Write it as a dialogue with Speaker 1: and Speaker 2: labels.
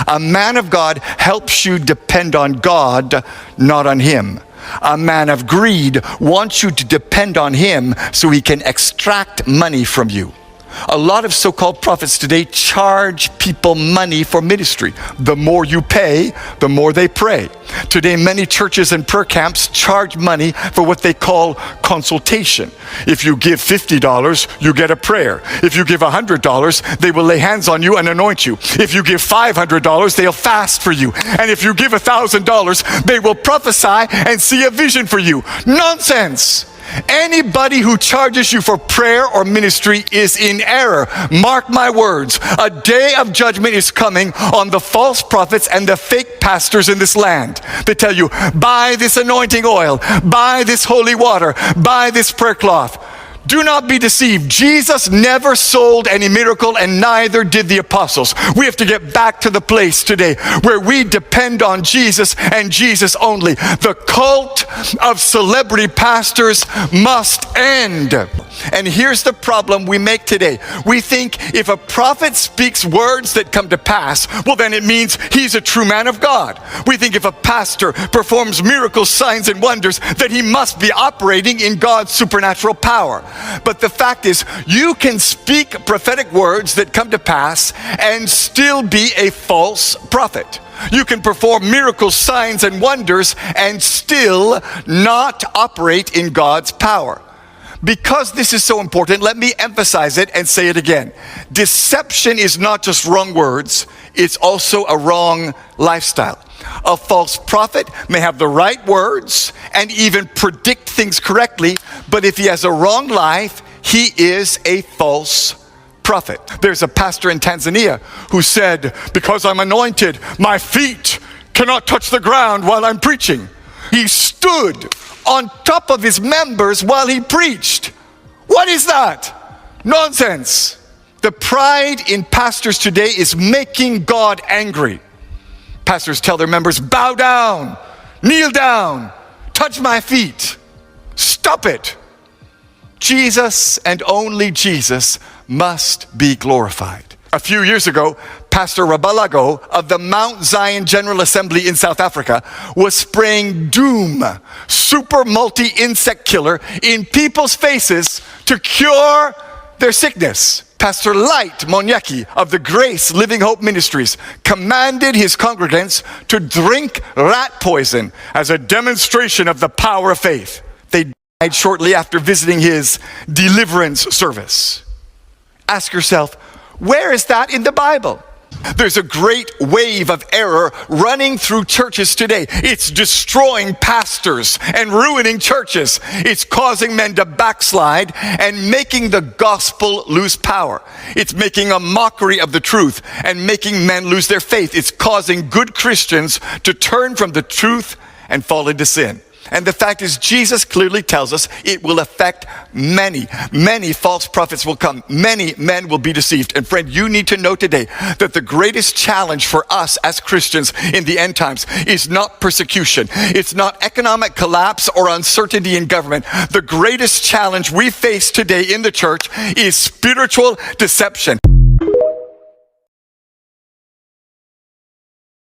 Speaker 1: A man of God helps you depend on God, not on him. A man of greed wants you to depend on him so he can extract money from you. A lot of so-called prophets today charge people money for ministry. The more you pay, the more they pray. Today, many churches and prayer camps charge money for what they call consultation. If you give $50, you get a prayer. If you give $100, they will lay hands on you and anoint you. If you give $500, they'll fast for you. And if you give $1,000, they will prophesy and see a vision for you. Nonsense! Anybody who charges you for prayer or ministry is in error. Mark my words. A day of judgment is coming on the false prophets and the fake pastors in this land. They tell you, buy this anointing oil, buy this holy water, buy this prayer cloth. Do not be deceived. Jesus never sold any miracle, and neither did the apostles. We have to get back to the place today where we depend on Jesus and Jesus only. The cult of celebrity pastors must end. And here's the problem we make today. We think if a prophet speaks words that come to pass, well, then it means he's a true man of God. We think if a pastor performs miracles, signs, and wonders, that he must be operating in God's supernatural power. But the fact is, you can speak prophetic words that come to pass and still be a false prophet. You can perform miracles, signs, and wonders and still not operate in God's power. Because this is so important, let me emphasize it and say it again. Deception is not just wrong words, it's also a wrong lifestyle. A false prophet may have the right words and even predict things correctly, but if he has a wrong life, he is a false prophet. There's a pastor in Tanzania who said, because I'm anointed, my feet cannot touch the ground while I'm preaching. He stood on top of his members while he preached. What is that? Nonsense. The pride in pastors today is making God angry. Pastors tell their members, bow down, kneel down, touch my feet. Stop it. Jesus and only Jesus must be glorified. A few years ago, Pastor Rabalago of the Mount Zion General Assembly in South Africa was spraying Doom, super multi-insect killer, in people's faces to cure their sickness. Pastor Light Monyeki of the Grace Living Hope Ministries commanded his congregants to drink rat poison as a demonstration of the power of faith. They died shortly after visiting his deliverance service. Ask yourself, where is that in the Bible? There's a great wave of error running through churches today. It's destroying pastors and ruining churches. It's causing men to backslide and making the gospel lose power. It's making a mockery of the truth and making men lose their faith. It's causing good Christians to turn from the truth and fall into sin. And the fact is, Jesus clearly tells us it will affect many. Many false prophets will come. Many men will be deceived. And friend, you need to know today that the greatest challenge for us as Christians in the end times is not persecution. It's not economic collapse or uncertainty in government. The greatest challenge we face today in the church is spiritual deception.